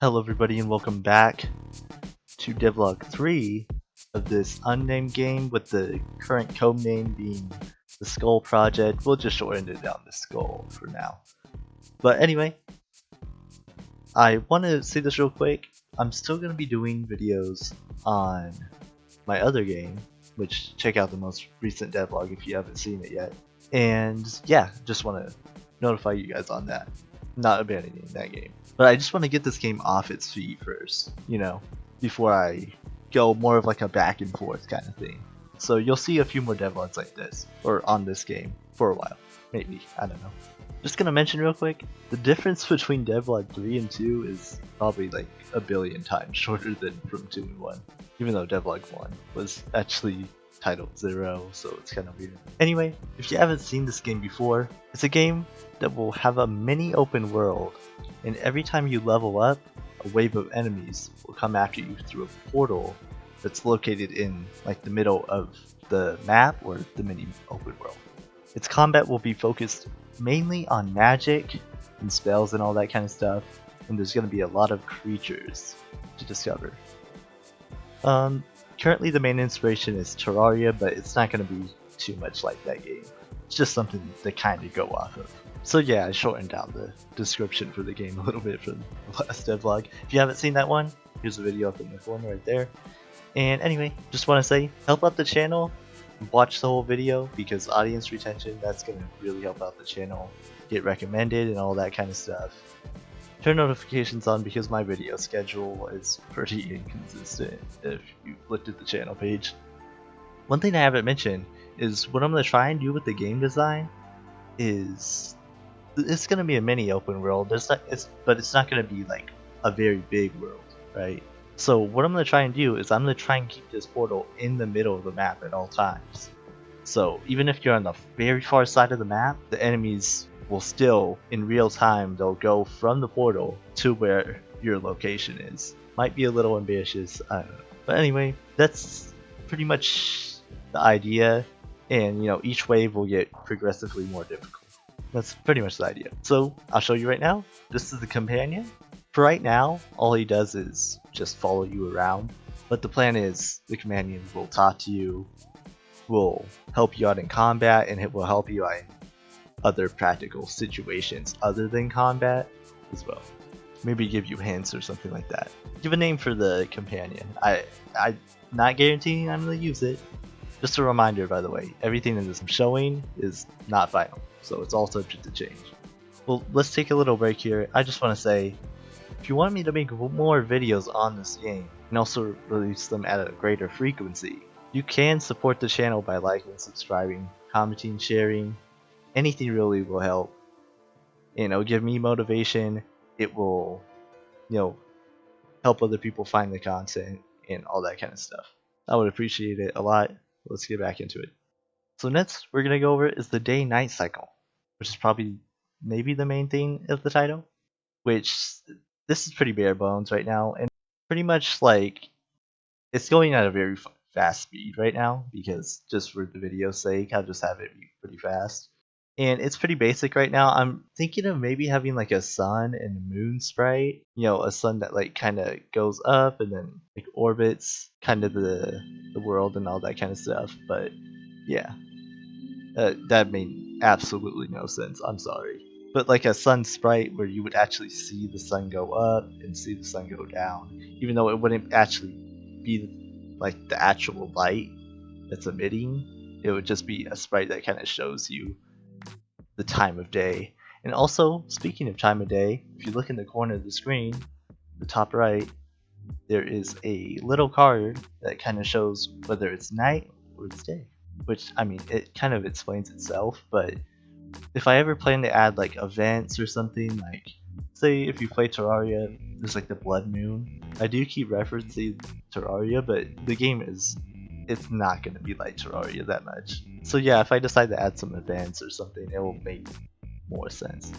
Hello everybody and welcome back to Devlog 3 of this unnamed game with the current code name being the Skull Project. We'll just shorten it down to Skull for now. But anyway, I want to say this real quick. I'm still going to be doing videos on my other game, which check out the most recent devlog if you haven't seen it yet. And yeah, just want to notify you guys on that. Not abandoning that game. But I just want to get this game off its feet first, before I go more of like a back and forth kind of thing. So you'll see a few more devlogs like this, or on this game, for a while. Maybe, I don't know. Just gonna mention real quick, the difference between devlog 3 and 2 is probably like a billion times shorter than from 2 and 1. Even though devlog 1 was actually titled 0, so it's kind of weird. Anyway, if you haven't seen this game before, it's a game that will have a mini open world, and every time you level up, a wave of enemies will come after you through a portal that's located in like the middle of the map or the mini open world. Its combat will be focused mainly on magic and spells and all that kind of stuff, and there's going to be a lot of creatures to discover. Currently the main inspiration is Terraria, but it's not going to be too much like that game. It's just something to kind of go off of. So yeah, I shortened down the description for the game a little bit from the last devlog. If you haven't seen that one, here's a video up in the corner right there. And anyway, just want to say, help out the channel, watch the whole video, because audience retention, that's going to really help out the channel, get recommended and all that kind of stuff. Turn notifications on because my video schedule is pretty inconsistent if you've looked at the channel page. One thing I haven't mentioned is what I'm going to try and do with the game design is it's going to be a mini open world, but it's not going to be like a very big world, right? So what I'm going to try and do is I'm going to try and keep this portal in the middle of the map at all times. So even if you're on the very far side of the map, the enemies will still, in real time, they'll go from the portal to where your location is. Might be a little ambitious, I don't know. But anyway, that's pretty much the idea, and each wave will get progressively more difficult. That's pretty much the idea. So I'll show you right now. This is the companion. For right now, all he does is just follow you around, but the plan is the companion will talk to you, will help you out in combat, and it will help you out in other practical situations other than combat as well. Maybe give you hints or something like that. Give a name for the companion. I'm not guaranteeing I'm going to use it. Just a reminder, by the way, everything in this I'm showing is not final, so it's all subject to change. Well, let's take a little break here. I just want to say, if you want me to make more videos on this game and also release them at a greater frequency, you can support the channel by liking, subscribing, commenting, sharing. Anything really will help. It'll give me motivation. It will, help other people find the content and all that kind of stuff. I would appreciate it a lot. Let's get back into it. So next we're gonna go over is the day-night cycle, which is probably maybe the main thing of the title. Which this is pretty bare bones right now, and pretty much like it's going at a very fast speed right now because just for the video's sake, I'll just have it be pretty fast. And it's pretty basic right now. I'm thinking of maybe having like a sun and moon sprite. A sun that like kind of goes up and then like orbits kind of the world and all that kind of stuff. But yeah, that made absolutely no sense. I'm sorry. But like a sun sprite where you would actually see the sun go up and see the sun go down, even though it wouldn't actually be like the actual light that's emitting. It would just be a sprite that kind of shows you the time of day. And also, speaking of time of day, if you look in the corner of the screen, the top right, there is a little card that kind of shows whether it's night or it's day. Which, I mean, it kind of explains itself, but if I ever plan to add like events or something, like say if you play Terraria, there's like the blood moon. I do keep referencing Terraria, but the game it's not going to be like Terraria that much. So yeah, if I decide to add some events or something, it will make more sense.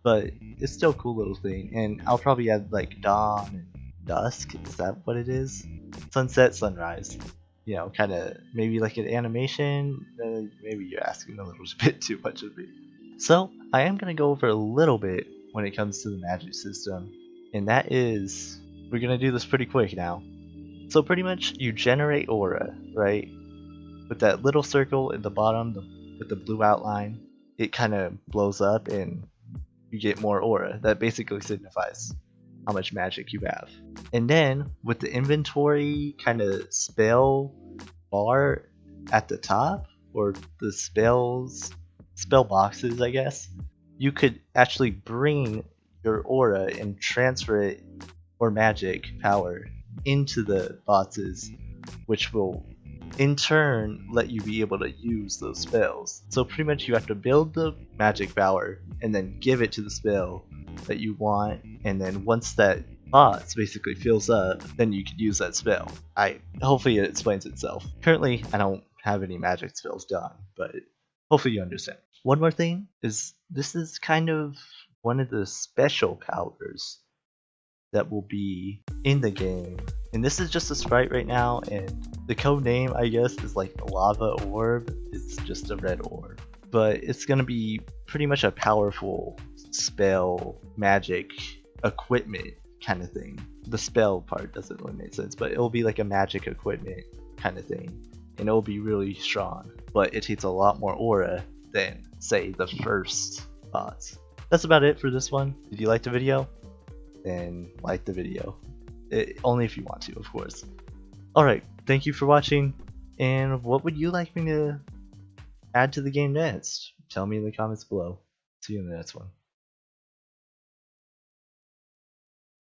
But it's still a cool little thing, and I'll probably add like dawn and dusk. Is that what it is? Sunset, sunrise. Kind of maybe like an animation. Maybe you're asking a little bit too much of me. So I am going to go over a little bit when it comes to the magic system. and that is, we're gonna do this pretty quick now. So pretty much you generate aura, right? With that little circle at the bottom with the blue outline, it kind of blows up and you get more aura. That basically signifies how much magic you have. And then with the inventory kind of spell bar at the top, or the spell boxes, I guess, you could actually bring your aura and transfer it, or magic power, into the boxes, which will in turn let you be able to use those spells. So pretty much you have to build the magic power and then give it to the spell that you want, and then once that box basically fills up, then you can use that spell. Hopefully it explains itself. Currently I don't have any magic spells done, but hopefully you understand. One more thing is, this is kind of one of the special powers that will be in the game. And this is just a sprite right now, and the code name, I guess, is like Lava Orb. It's just a red orb. But it's gonna be pretty much a powerful spell, magic, equipment kind of thing. The spell part doesn't really make sense, but it'll be like a magic equipment kind of thing. And it'll be really strong. But it takes a lot more aura than, say, the first boss. That's about it for this one. Did you like the video? Then like the video. Only if you want to, of course. Alright, thank you for watching, and what would you like me to add to the game next? Tell me in the comments below. See you in the next one.